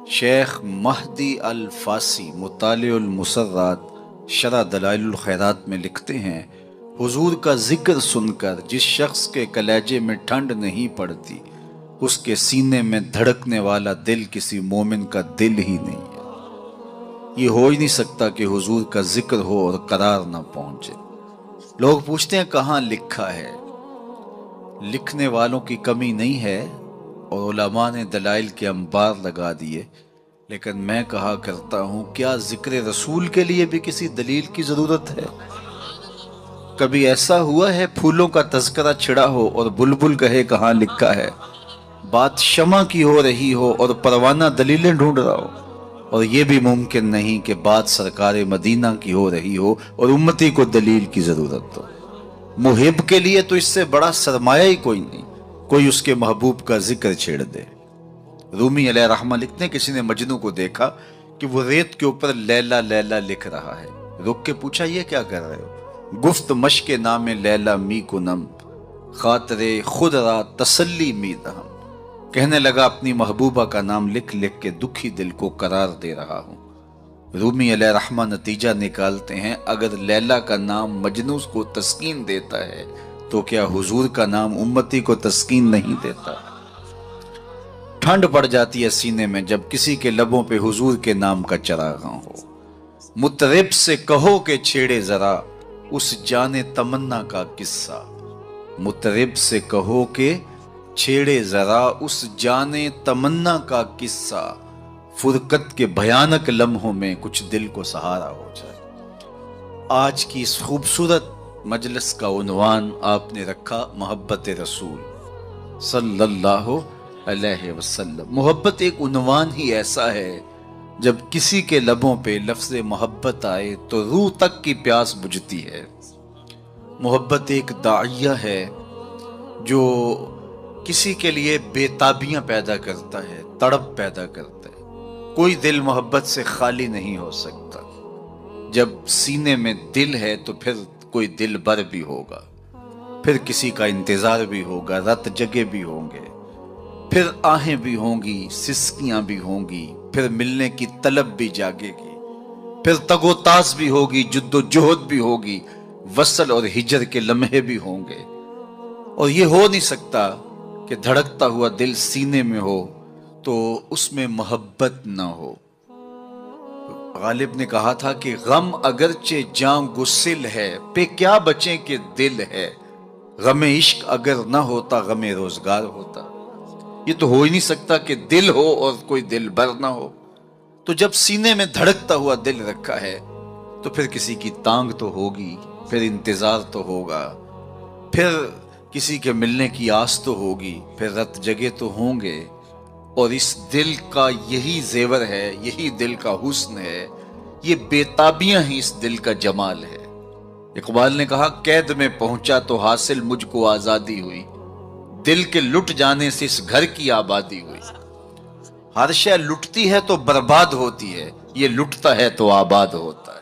شیخ مہدی الفاسی مطالع المسرات شرح دلائل الخیرات میں لکھتے ہیں، حضور کا ذکر سن کر جس شخص کے کلیجے میں ٹھنڈ نہیں پڑتی، اس کے سینے میں دھڑکنے والا دل کسی مومن کا دل ہی نہیں ہے۔ یہ ہو ہی نہیں سکتا کہ حضور کا ذکر ہو اور قرار نہ پہنچے۔ لوگ پوچھتے ہیں کہاں لکھا ہے؟ لکھنے والوں کی کمی نہیں ہے اور علماء نے دلائل کے انبار لگا دیے، لیکن میں کہا کرتا ہوں کیا ذکر رسول کے لیے بھی کسی دلیل کی ضرورت ہے؟ کبھی ایسا ہوا ہے پھولوں کا تذکرہ چھڑا ہو اور بلبل کہے کہاں لکھا ہے؟ بات شمع کی ہو رہی ہو اور پروانہ دلیلیں ڈھونڈ رہا ہو، اور یہ بھی ممکن نہیں کہ بات سرکار مدینہ کی ہو رہی ہو اور امتی کو دلیل کی ضرورت ہو۔ محب کے لیے تو اس سے بڑا سرمایہ ہی کوئی نہیں، کوئی اس کے محبوب کا ذکر چھیڑ دے۔ رومی علیہ رحمہ لکھتے ہیں کسی نے مجنو کو دیکھا کہ وہ ریت کے اوپر لیلا لیلا لکھ رہا ہے، رک کے پوچھا یہ کیا کر رہے ہو؟ گفت مشق نام لیلا می کنم، خاطر خود را تسلی می دہم۔ کہنے لگا اپنی محبوبہ کا نام لکھ لکھ کے دکھی دل کو قرار دے رہا ہوں۔ رومی علیہ رحمہ نتیجہ نکالتے ہیں اگر لیلا کا نام مجنو کو تسکین دیتا ہے تو کیا حضور کا نام امتی کو تسکین نہیں دیتا؟ ٹھنڈ پڑ جاتی ہے سینے میں جب کسی کے لبوں پہ حضور کے نام کا چراغاں ہو۔ مطرب سے کہو کہ چھیڑے ذرا اس جان تمنا کا قصہ، مطرب سے کہو کہ چھیڑے ذرا اس جان تمنا کا قصہ، فرقت کے بھیانک لمحوں میں کچھ دل کو سہارا ہو جائے۔ آج کی اس خوبصورت مجلس کا عنوان آپ نے رکھا محبت رسول صلی اللہ علیہ وسلم۔ محبت ایک عنوان ہی ایسا ہے جب کسی کے لبوں پہ لفظ محبت آئے تو روح تک کی پیاس بجھتی ہے۔ محبت ایک داعیہ ہے جو کسی کے لیے بے تابیاں پیدا کرتا ہے، تڑپ پیدا کرتا ہے۔ کوئی دل محبت سے خالی نہیں ہو سکتا۔ جب سینے میں دل ہے تو پھر کوئی دل بر بھی ہوگا، پھر کسی کا انتظار بھی ہوگا، رت جگے بھی ہوں گے، پھر آہیں بھی ہوں گی، سسکیاں بھی ہوں گی، پھر ملنے کی طلب بھی جاگے گی، پھر تگ و تاز بھی ہوگی، جد و جہد بھی ہوگی، وصل اور ہجر کے لمحے بھی ہوں گے۔ اور یہ ہو نہیں سکتا کہ دھڑکتا ہوا دل سینے میں ہو تو اس میں محبت نہ ہو۔ غالب نے کہا تھا کہ غم اگرچہ جاں گسل ہے، پہ کیا بچیں کہ دل ہے، غم عشق اگر نہ ہوتا غم روزگار ہوتا۔ یہ تو ہو ہی نہیں سکتا کہ دل ہو اور کوئی دل بر نہ ہو۔ تو جب سینے میں دھڑکتا ہوا دل رکھا ہے تو پھر کسی کی تانگ تو ہوگی، پھر انتظار تو ہوگا، پھر کسی کے ملنے کی آس تو ہوگی، پھر رت جگے تو ہوں گے۔ اور اس دل کا یہی زیور ہے، یہی دل کا حسن ہے، یہ بے تابیاں ہی اس دل کا جمال ہے۔ اقبال نے کہا قید میں پہنچا تو حاصل مجھ کو آزادی ہوئی، دل کے لٹ جانے سے اس گھر کی آبادی ہوئی۔ ہر شے لٹتی ہے تو برباد ہوتی ہے، یہ لٹتا ہے تو آباد ہوتا ہے۔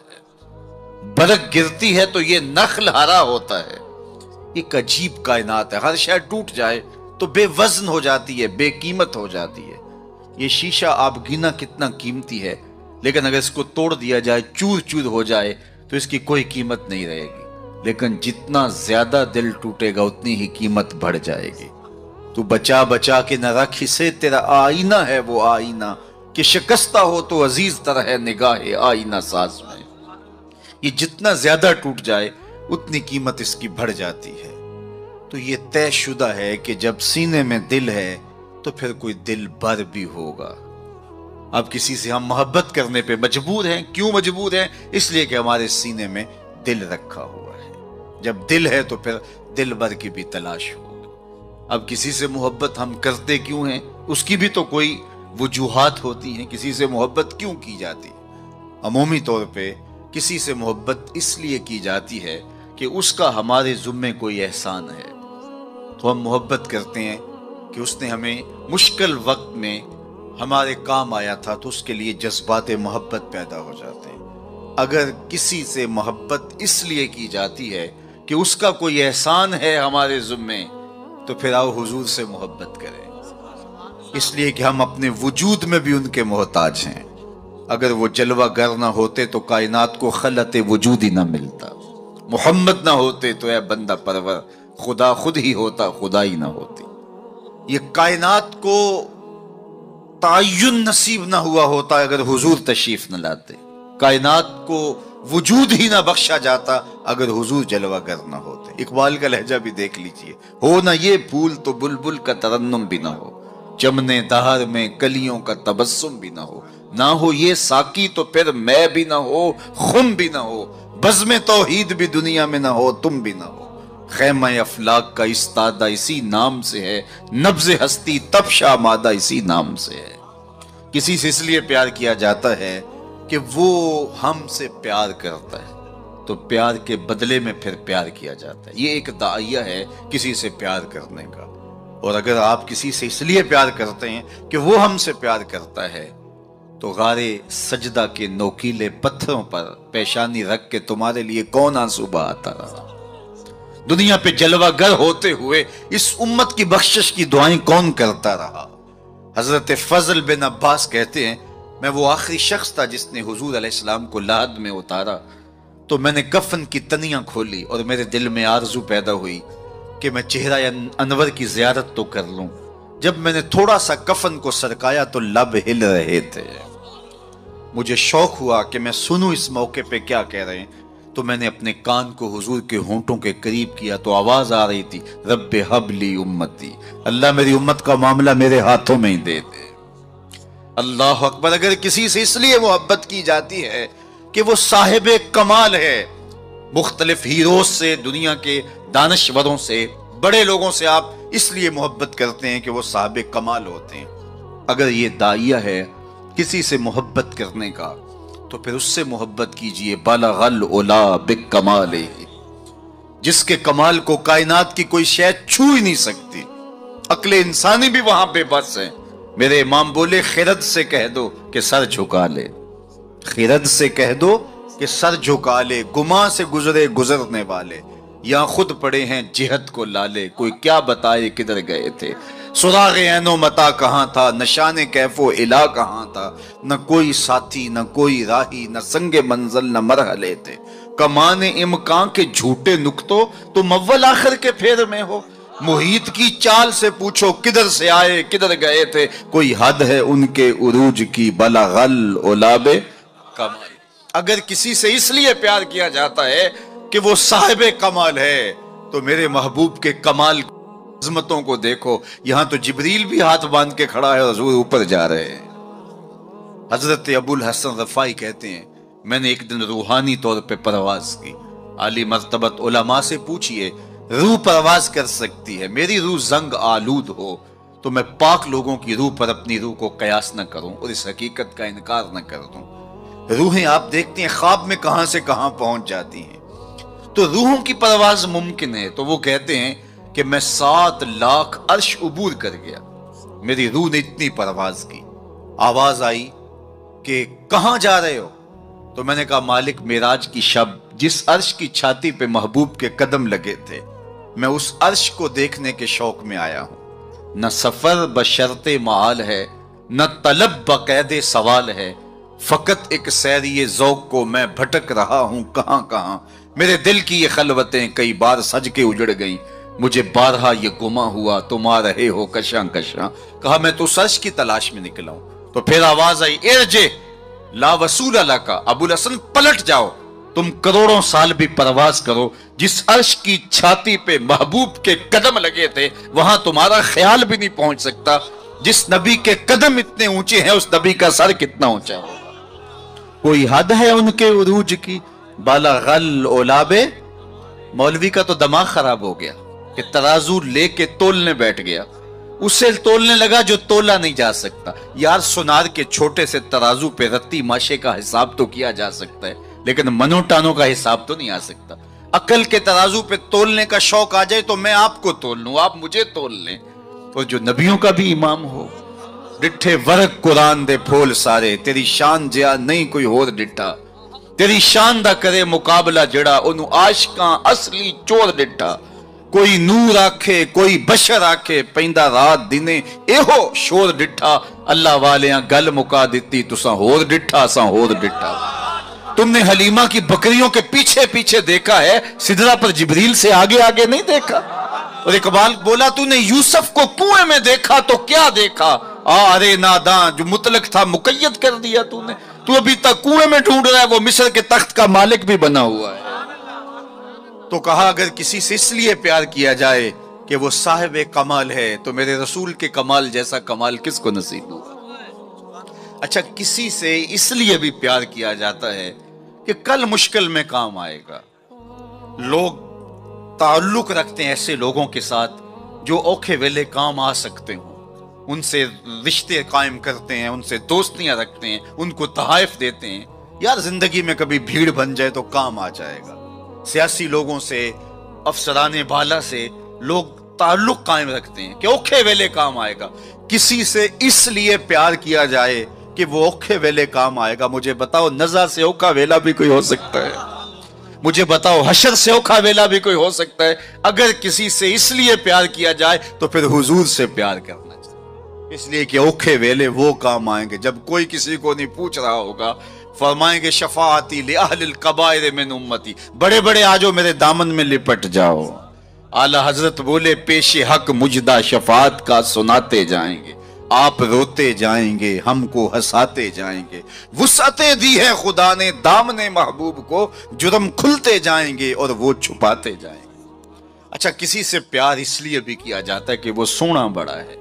برگ گرتی ہے تو یہ نخل ہرا ہوتا ہے۔ ایک عجیب کائنات ہے، ہر شے ٹوٹ جائے تو بے وزن ہو جاتی ہے، بے قیمت ہو جاتی ہے۔ یہ شیشہ آپ گنا کتنا قیمتی ہے، لیکن اگر اس کو توڑ دیا جائے، چور چور ہو جائے تو اس کی کوئی قیمت نہیں رہے گی۔ لیکن جتنا زیادہ دل ٹوٹے گا اتنی ہی قیمت بڑھ جائے گی۔ تو بچا بچا کے نہ رکھ اسے، تیرا آئینہ ہے وہ آئینہ کہ شکستہ ہو تو عزیز تر ہے نگاہ آئینہ ساز میں۔ یہ جتنا زیادہ ٹوٹ جائے اتنی قیمت اس کی بڑھ جاتی ہے۔ تو یہ طے شدہ ہے کہ جب سینے میں دل ہے تو پھر کوئی دل بر بھی ہوگا۔ اب کسی سے ہم محبت کرنے پہ مجبور ہیں۔ کیوں مجبور ہیں؟ اس لیے کہ ہمارے سینے میں دل رکھا ہوا ہے۔ جب دل ہے تو پھر دل بر کی بھی تلاش ہوگی۔ اب کسی سے محبت ہم کرتے کیوں ہیں؟ اس کی بھی تو کوئی وجوہات ہوتی ہیں، کسی سے محبت کیوں کی جاتی ہے؟ عمومی طور پہ کسی سے محبت اس لیے کی جاتی ہے کہ اس کا ہمارے ذمے کوئی احسان ہے، تو ہم محبت کرتے ہیں کہ اس نے ہمیں مشکل وقت میں ہمارے کام آیا تھا، تو اس کے لیے جذبات محبت پیدا ہو جاتے ہیں۔ اگر کسی سے محبت اس لیے کی جاتی ہے کہ اس کا کوئی احسان ہے ہمارے ذمے، تو پھر آؤ حضور سے محبت کریں۔ اس لیے کہ ہم اپنے وجود میں بھی ان کے محتاج ہیں۔ اگر وہ جلوہ گر نہ ہوتے تو کائنات کو خلعت وجود ہی نہ ملتا، محمد نہ ہوتے تو اے بندہ پرور خدا خود ہی ہوتا، خدا ہی نہ ہوتی۔ یہ کائنات کو تعین نصیب نہ ہوا ہوتا اگر حضور تشریف نہ لاتے، کائنات کو وجود ہی نہ بخشا جاتا اگر حضور جلوہ گر نہ ہوتے۔ اقبال کا لہجہ بھی دیکھ لیجئے، ہو نہ یہ پھول تو بلبل کا ترنم بھی نہ ہو، چمنے دہر میں کلیوں کا تبسم بھی نہ ہو، نہ ہو یہ ساقی تو پھر میں بھی نہ ہو، خم بھی نہ ہو، بزم توحید بھی دنیا میں نہ ہو، تم بھی نہ ہو۔ خیمہ افلاک کا استادہ اسی نام سے ہے، نبض ہستی تب شامادہ اسی نام سے ہے۔ کسی سے اس لیے پیار کیا جاتا ہے کہ وہ ہم سے پیار کرتا ہے، تو پیار کے بدلے میں پھر پیار کیا جاتا ہے۔ یہ ایک داعیہ ہے کسی سے پیار کرنے کا۔ اور اگر آپ کسی سے اس لیے پیار کرتے ہیں کہ وہ ہم سے پیار کرتا ہے، تو غارِ سجدہ کے نوکیلے پتھروں پر پیشانی رکھ کے تمہارے لیے کون آنسو بہاتا رہا؟ دنیا پہ جلوہ گر ہوتے ہوئے اس امت کی بخشش کی دعائیں کون کرتا رہا؟ حضرت فضل بن عباس کہتے ہیں، میں وہ آخری شخص تھا جس نے حضور علیہ السلام کو لحد میں اتارا، تو میں نے کفن کی تنیاں کھولی اور میرے دل میں آرزو پیدا ہوئی کہ میں چہرہ انور کی زیارت تو کر لوں۔ جب میں نے تھوڑا سا کفن کو سرکایا تو لب ہل رہے تھے۔ مجھے شوق ہوا کہ میں سنوں اس موقع پہ کیا کہہ رہے ہیں، تو میں نے اپنے کان کو حضور کے ہونٹوں کے قریب کیا تو آواز آ رہی تھی، رب ہب لی امتی، اللہ میری امت کا معاملہ میرے ہاتھوں میں ہی دے دے۔ اللہ اکبر۔ اگر کسی سے اس لیے محبت کی جاتی ہے کہ وہ صاحب کمال ہے، مختلف ہیروز سے، دنیا کے دانشوروں سے، بڑے لوگوں سے آپ اس لیے محبت کرتے ہیں کہ وہ صاحب کمال ہوتے ہیں۔ اگر یہ داعیہ ہے کسی سے محبت کرنے کا تو پھر اس سے محبت کیجئے، بالغ العلا بکمالہ، جس کے کمال کو کائنات کی کوئی شے چھو ہی نہیں سکتی۔ عقل انسانی بھی وہاں بے بس ہے۔ میرے امام بولے، خرد سے کہہ دو کہ سر جھکا لے، خرد سے کہہ دو کہ سر جھکا لے، گماں سے گزرے گزرنے والے، یا خود پڑے ہیں جہت کو لالے، کوئی کیا بتائے کدھر گئے تھے، سراغ عین و متا کہاں تھا، نشان کیف و الا کہاں تھا، نہ کوئی ساتھی نہ کوئی راہی، نہ سنگ منزل نہ مرحلے تھے، کمان امکان کے جھوٹے نکتوں تم اول آخر کے پھیر میں ہو، محیط کی چال سے پوچھو کدھر سے آئے کدھر گئے تھے، کوئی حد ہے ان کے عروج کی، بلغ العلا بکمال۔ اگر کسی سے اس لیے پیار کیا جاتا ہے کہ وہ صاحب کمال ہے، تو میرے محبوب کے کمال عظمتوں کو دیکھو، یہاں تو جبریل بھی ہاتھ باندھ کے کھڑا ہے اور حضور اوپر جا رہے ہیں۔ حضرت ابو الحسن رفاعی کہتے ہیں، میں نے ایک دن روحانی طور پہ پرواز کی، عالی مرتبت علماء سے پوچھئے، روح پرواز کر سکتی ہے، میری روح زنگ آلود ہو تو میں پاک لوگوں کی روح پر اپنی روح کو قیاس نہ کروں اور اس حقیقت کا انکار نہ کر دوں۔ روحیں آپ دیکھتے ہیں خواب میں کہاں سے کہاں پہنچ جاتی ہیں، تو روحوں کی پرواز ممکن ہے۔ تو وہ کہتے ہیں کہ میں 7 لاکھ عرش عبور کر گیا، میری روح نے اتنی پرواز کی۔ آواز آئی کہ کہاں جا رہے ہو؟ تو میں نے کہا مالک، معراج کی شب جس عرش کی چھاتی پہ محبوب کے قدم لگے تھے، میں اس عرش کو دیکھنے کے شوق میں آیا ہوں۔ نہ سفر بشرط معال ہے، نہ طلب بقید سوال ہے، فقط ایک سیری ذوق کو میں بھٹک رہا ہوں کہاں کہاں، میرے دل کی یہ خلوتیں کئی بار سج کے اجڑ گئیں، مجھے بارہا یہ گما ہوا تم آ رہے ہو کشاں کشاں۔ کہا میں تو سچ کی تلاش میں نکلا ہوں۔ تو پھر آواز آئی، ارجع لا وصول لک، ابو الحسن پلٹ جاؤ، تم کروڑوں سال بھی پرواز کرو، جس عرش کی چھاتی پہ محبوب کے قدم لگے تھے وہاں تمہارا خیال بھی نہیں پہنچ سکتا۔ جس نبی کے قدم اتنے اونچے ہیں اس نبی کا سر کتنا اونچا ہوگا۔ کوئی حد ہے ان کے عروج کی، بالغ العلا بے۔ مولوی کا تو دماغ خراب ہو گیا کہ ترازو لے کے تولنے بیٹھ گیا، اسے تولنے لگا جو تولا نہیں جا سکتا۔ یار سونار کے چھوٹے سے ترازو پہ رتی ماشے کا حساب تو کیا جا سکتا ہے، لیکن منو ٹانوں کا حساب تو نہیں آ سکتا۔ عقل کے ترازو پہ تولنے کا شوق آ جائے تو میں آپ کو تول لوں، آپ مجھے تول لیں۔ اور جو نبیوں کا بھی امام ہو، ڈٹھے ورق قرآن دے پھول سارے، تیری شان جیا نہیں کوئی ہور ڈٹھا، تیری شان دا کرے مقابلہ جڑا انہوں عاشقاں اصلی چور ڈٹھا، کوئی نور آکھے کوئی بشر آکھے پیندا رات دینے ایہو شور ڈٹھا اللہ والیاں گل مکا دیتی تساں ہور ڈٹھا اساں ہور ڈٹھا تم نے حلیمہ کی بکریوں کے پیچھے پیچھے دیکھا ہے سدرہ پر جبریل سے آگے آگے نہیں دیکھا اور اقبال بولا تو نے یوسف کو کنویں میں دیکھا تو کیا دیکھا ارے ناداں جو مطلق تھا مقید کر دیا تو نے تو ابھی تک کنویں میں ڈھونڈ رہا ہے وہ مصر کے تخت کا مالک بھی بنا ہوا ہے تو کہا اگر کسی سے اس لیے پیار کیا جائے کہ وہ صاحب کمال ہے تو میرے رسول کے کمال جیسا کمال کس کو نصیب ہوا اچھا کسی سے اس لیے بھی پیار کیا جاتا ہے کہ کل مشکل میں کام آئے گا لوگ تعلق رکھتے ہیں ایسے لوگوں کے ساتھ جو اوکھے ویلے کام آ سکتے ہوں ان سے رشتے قائم کرتے ہیں ان سے دوستیاں رکھتے ہیں ان کو تحائف دیتے ہیں یار زندگی میں کبھی بھیڑ بن جائے تو کام آ جائے گا سیاسی لوگوں سے افسران بالا سے لوگ تعلق قائم رکھتے ہیں کہ اوکھے ویلے کام آئے گا کسی سے اس لیے پیار کیا جائے کہ وہ اوکھے ویلے کام آئے گا مجھے بتاؤ نزع سے اوکھا ویلا بھی کوئی ہو سکتا ہے مجھے بتاؤ حشر سے اوکھا ویلا بھی کوئی ہو سکتا ہے اگر کسی سے اس لیے پیار کیا جائے تو پھر حضور سے پیار کرنا چاہیے اس لیے کہ اوکھے ویلے وہ کام آئیں گے جب کوئی کسی کو نہیں پوچھ رہا ہوگا فرمائیں گے شفاعتی لأہل القبائر من امتی بڑے بڑے آجو میرے دامن میں لپٹ جاؤ اعلی حضرت بولے پیش حق مجدہ شفاعت کا سناتے جائیں گے آپ روتے جائیں گے ہم کو ہنساتے جائیں گے وسعتیں دی ہے خدا نے دامن محبوب کو جرم کھلتے جائیں گے اور وہ چھپاتے جائیں گے اچھا کسی سے پیار اس لیے بھی کیا جاتا ہے کہ وہ سونا بڑا ہے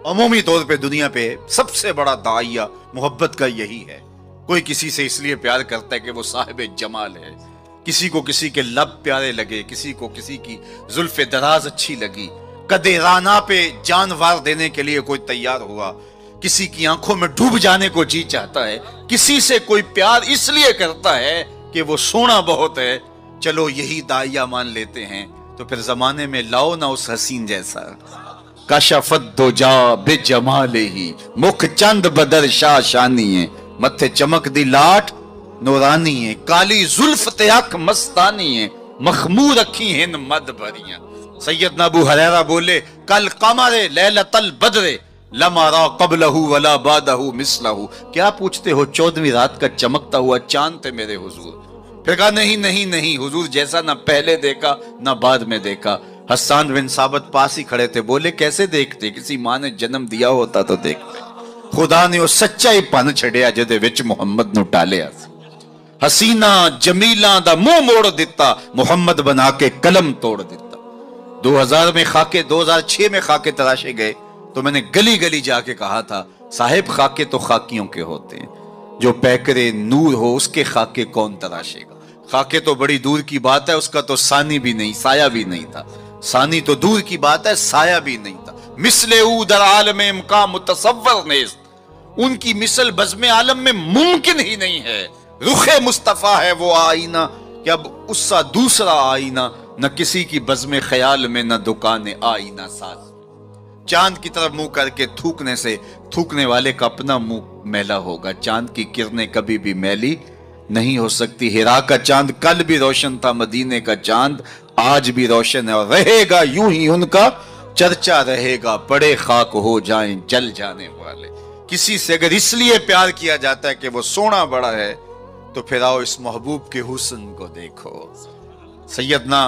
عمومی طور پہ دنیا پہ سب سے بڑا داعیہ محبت کا یہی ہے کوئی کسی سے اس لیے پیار کرتا ہے کہ وہ صاحب جمال ہے کسی کو کسی کے لب پیارے لگے کسی کو کسی کی زلف دراز اچھی لگی قدِ رانا پہ جانوار دینے کے لیے کوئی تیار ہوا کسی کی آنکھوں میں ڈوب جانے کو جی چاہتا ہے کسی سے کوئی پیار اس لیے کرتا ہے کہ وہ سونا بہت ہے چلو یہی داعیہ مان لیتے ہیں تو پھر زمانے میں لاؤ نہ اس حسین جیسا کشفت دجا بجمالہ مکھ چند بدر شاہ شانی ہے متھے چمک دی لاٹ نورانی ہے کالی زلف تیاک مستانی ہے مخمور رکھی ہیں مد بھریاں سیدنا ابو ہریرہ بولے کل قمر لیلۃ البدر لما را قبلہ ولا بعدہ مثلہ کیا پوچھتے ہو 14ویں رات کا چمکتا ہوا چاند تھے میرے حضور پھر کہا نہیں نہیں نہیں حضور جیسا نہ پہلے دیکھا نہ بعد میں دیکھا حسان بن ثابت پاس ہی کھڑے تھے بولے کیسے دیکھتے کسی ماں نے جنم دیا ہوتا تو دیکھتے خدا نے وہ سچا ہی پن چھڑیا جدے وچ محمد نو ٹالیا حسینہ جمیلہ دا منہ موڑ دیتا محمد بنا کے قلم توڑ دیتا 2000 میں خاکے 2006 میں خاکے تراشے گئے تو میں نے گلی گلی جا کے کہا تھا صاحب خاکے تو خاکیوں کے ہوتے ہیں جو پیکرے نور ہو اس کے خاکے کون تراشے گا خاکے تو بڑی دور کی بات ہے اس کا تو ثانی بھی نہیں سایہ بھی نہیں تھا ثانی تو دور کی بات ہے سایہ بھی نہیں تھا مثل او در عالم امکان متصور نیست ان کی مثل بزم عالم میں ممکن ہی نہیں ہے رخ مصطفیٰ ہے وہ آئینہ کہ اب اس سا دوسرا آئینہ نہ کسی کی بزم خیال میں نہ دکان آئینہ ساز چاند کی طرف منہ کر کے تھوکنے سے تھوکنے والے کا اپنا منہ میلا ہوگا چاند کی کرنیں کبھی بھی میلی نہیں ہو سکتی ہرا کا چاند کل بھی روشن تھا مدینے کا چاند آج بھی روشن ہے اور رہے گا یوں ہی ان کا چرچا رہے گا پڑے خاک ہو جائیں جل جانے والے کسی سے اگر اس لیے پیار کیا جاتا ہے کہ وہ سونا بڑا ہے تو پھر آؤ اس محبوب کے حسن کو دیکھو سیدنا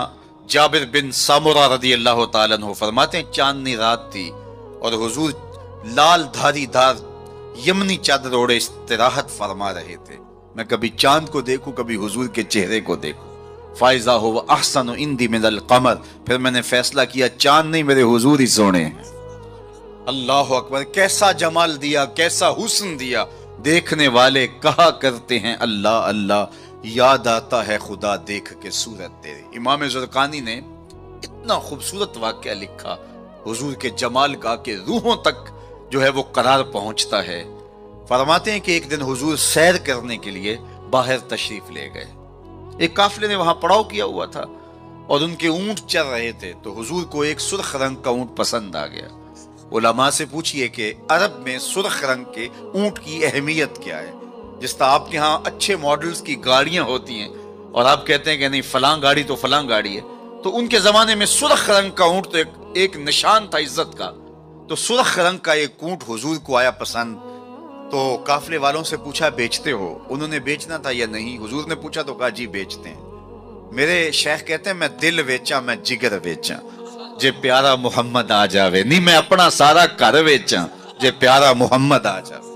جابر بن سامورہ رضی اللہ تعالیٰ عنہ فرماتے ہیں چاندنی رات تھی اور حضور لال دھاری دار یمنی چادر اوڑے استراحت فرما رہے تھے میں کبھی چاند کو دیکھوں کبھی حضور کے چہرے کو دیکھوں فائزہ ہو احسن عندی من القمر پھر میں نے فیصلہ کیا چاند نہیں میرے حضور ہی سونے ہیں اللہ اکبر کیسا جمال دیا کیسا حسن دیا دیکھنے والے کہا کرتے ہیں اللہ اللہ یاد آتا ہے خدا دیکھ کے صورت تیری امام زرقانی نے اتنا خوبصورت واقعہ لکھا حضور کے جمال کا کہ روحوں تک جو ہے وہ قرار پہنچتا ہے فرماتے ہیں کہ ایک دن حضور سیر کرنے کے لیے باہر تشریف لے گئے ایک قافلے نے وہاں پڑاؤ کیا ہوا تھا اور ان کے اونٹ چل رہے تھے تو حضور کو ایک سرخ رنگ کا اونٹ پسند آ گیا علماء سے پوچھئے کہ عرب میں سرخ رنگ کے اونٹ کی اہمیت کیا ہے جس طرح آپ کے ہاں اچھے ماڈلز کی گاڑیاں ہوتی ہیں اور آپ کہتے ہیں کہ نہیں فلاں گاڑی تو فلاں گاڑی ہے تو ان کے زمانے میں سرخ رنگ کا اونٹ تو ایک نشان تھا عزت کا. تو سرخ رنگ کا ایک اونٹ حضور کو آیا پسند. تو قافلے والوں سے پوچھا بیچتے ہو؟ انہوں نے بیچنا تھا یا نہیں؟ حضور نے پوچھا تو کہا جی بیچتے ہیں. میرے شیخ کہتے ہیں میں دل ویچا میں جگر ویچا جے پیارا محمد آ جاوے. نہیں میں اپنا سارا گھر ویچا جے پیارا محمد آ جاوے.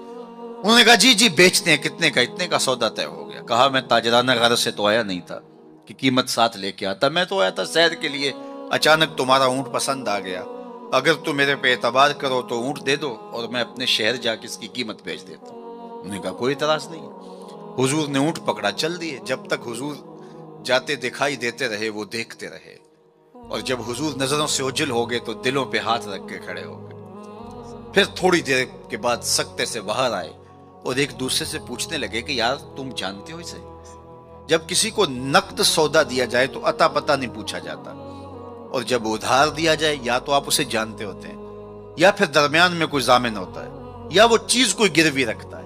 انہوں نے کہا جی بیچتے ہیں. کتنے کا؟ اتنے کا سودا طے ہو گیا. کہا میں تاجرانہ غرض سے تو آیا نہیں تھا کہ قیمت ساتھ لے کے آتا. میں تو آیا تھا سیر کے لیے. اچانک تمہارا اونٹ پسند آ گیا. اگر تم میرے پہ اعتبار کرو تو اونٹ دے دو اور میں اپنے شہر جا کے اس کی قیمت بیچ دیتا ہوں. انہوں نے کہا کوئی اعتراض نہیں. حضور نے اونٹ پکڑا چل دیے. جب تک حضور جاتے دکھائی دیتے رہے وہ دیکھتے رہے. اور جب حضور نظروں سے اوجھل ہو گئے تو دلوں پہ ہاتھ رکھ کے کھڑے ہو گئے. پھر تھوڑی دیر کے بعد سکتے سے باہر آئے اور ایک دوسرے سے پوچھنے لگے کہ یار تم جانتے ہو اسے؟ جب کسی کو نقد سودا دیا جائے تو عطا پتہ نہیں پوچھا جاتا, اور جب ادھار دیا جائے یا تو آپ اسے جانتے ہوتے ہیں یا پھر درمیان میں کوئی ضامن ہوتا ہے یا وہ چیز کوئی گروی رکھتا ہے.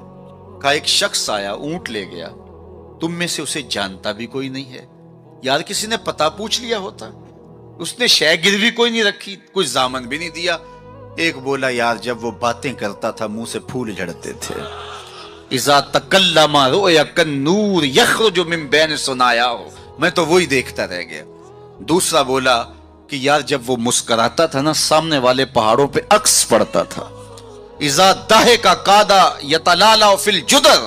کہا ایک شخص آیا اونٹ لے گیا, تم میں سے اسے جانتا بھی کوئی نہیں ہے. یار کسی نے پتہ پوچھ لیا ہوتا. اس نے شے گروی کوئی نہیں رکھی, کوئی ضامن بھی نہیں دیا. ایک بولا یار جب وہ باتیں کرتا تھا منہ سے پھول جھڑتے تھے. اذا تکلم رؤیا کالنور یخرج من بین ثنایاہ, میں تو وہی دیکھتا رہ گیا. دوسرا بولا کہ یار جب وہ مسکراتا تھا نا سامنے والے پہاڑوں پہ عکس پڑتا تھا. اذا ضحک کاد یتلالع فی الجدر.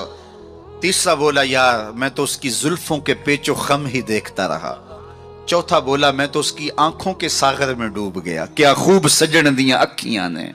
تیسرا بولا یار میں تو اس کی زلفوں کے پیچ و خم ہی دیکھتا رہا. چوتھا بولا میں تو اس کی آنکھوں کے ساغر میں ڈوب گیا. کیا خوب سجن دیاں اکھیاں نے,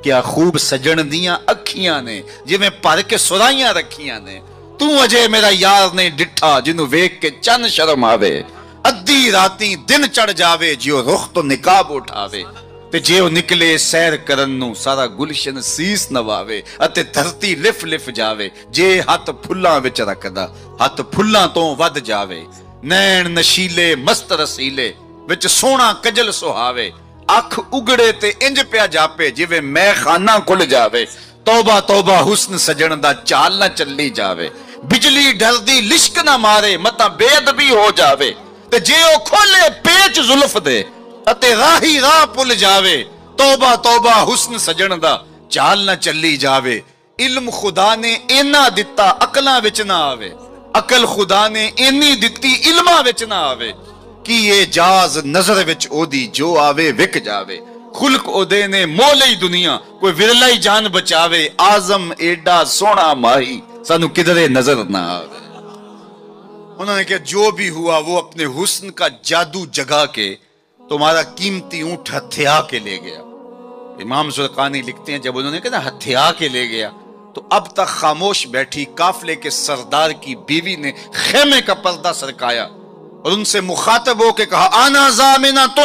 کیا خوب سجن دیاں اکھیاں نے جی میں پر کے سرائیاں رکھیاں نے. تو اجے میرا یار نے ڈٹھا جنوں ویکھ کے چن شرم آوے. ادھی راتی دن چڑھ جاوے جیو رخ تو نقاب اٹھاوے. تے جیو نکلے سیر کرن نو سارا گلشن سیس نواوے اتے دھرتی لف لف جاوے. جے ہاتھ پھلاں وچ رکھدا ہاتھ پھلاں تو ود جاوے. نین نشیلے مست رسیلے وچ سونا کجل سہاوے. اکھ اگڑے تے انج پیا جاپے جویں میں خانہ کھل جاوے. توبہ توبہ حسن سجن دا چال نہ چلی جاوے. بجلی ڈردی لشک نہ مارے متا بے ادبی ہو جاوے. تے جے او کھولے پیچ زلف دے اتے راہی راہ پل جاوے. توبہ توبہ حسن سجن دا چال نہ چلی جاوے. علم خدا نے اینا دتا عقلاں وچ نہ آوے. عقل خدا نے اینی دتی علماں وچ نہ آوے. کی یہ جاز نظر وچ او دی جو آوے وک جاوے. خلق او دے نے مولئی دنیا کوئی ورلائی جان بچاوے. آزم ایڈا سونا ماہی سانو کدرے نظر نہ آوے. انہوں نے کہا جو بھی ہوا وہ اپنے حسن کا جادو جگا کے تمہارا قیمتی اونٹ ہتھیا کے لے گیا. امام زرقانی لکھتے ہیں جب انہوں نے کہا نا ہتھیا کے لے گیا تو اب تک خاموش بیٹھی قافلے کے سردار کی بیوی نے خیمے کا پردہ سرکایا اور ان سے مخاطب ہو کے کہا آنا ضامنۃ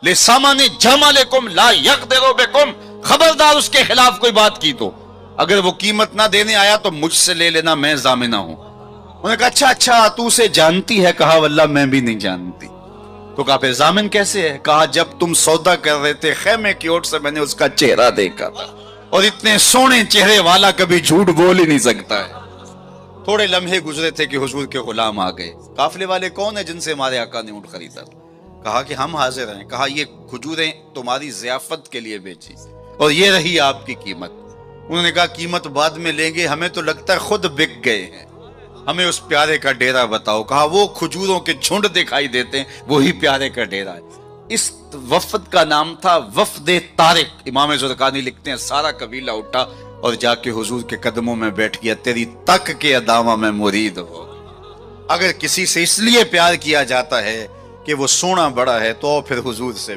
لسامان جمالکم لا یقدر بکم. خبردار اس کے خلاف کوئی بات کی تو اگر وہ قیمت نہ دینے آیا تو مجھ سے لے لینا, میں ضامنہ ہوں. انہوں نے کہا اچھا تو اسے جانتی ہے؟ کہا واللہ میں بھی نہیں جانتی. تو کہا پھر ضامن کیسے ہے؟ کہا جب تم سودا کر رہے تھے خیمے کی اوٹ سے میں نے اس کا چہرہ دیکھا تھا, اور اتنے سونے چہرے والا کبھی جھوٹ بول ہی نہیں سکتا ہے. تھوڑے لمحے گزرے تھے کہ حضور کے غلام آ گئے. قافلے والے کون ہیں جن سے ہمارے آقا نے اونٹ خریدا؟ کہا کہ ہم حاضر ہیں. کہا یہ کھجوریں تمہاری ضیافت کے لیے بیچی اور یہ رہی آپ کی قیمت. انہوں نے کہا قیمت بعد میں لیں گے, ہمیں تو لگتا ہے خود بک گئے ہیں, ہمیں اس پیارے کا ڈیرا بتاؤ. کہا وہ کھجوروں کے جھنڈ دکھائی دیتے ہیں وہی پیارے کا ڈیرا ہے. اس وفد کا نام تھا وفد طارق. امام زرقانی لکھتے ہیں سارا قبیلہ اٹھا اور جا کے حضور کے قدموں میں بیٹھ گیا. تیری تک کے ادامہ میں مرید ہو. اگر کسی سے اس لیے پیار کیا جاتا ہے کہ وہ سونا بڑا ہے تو پھر حضور سے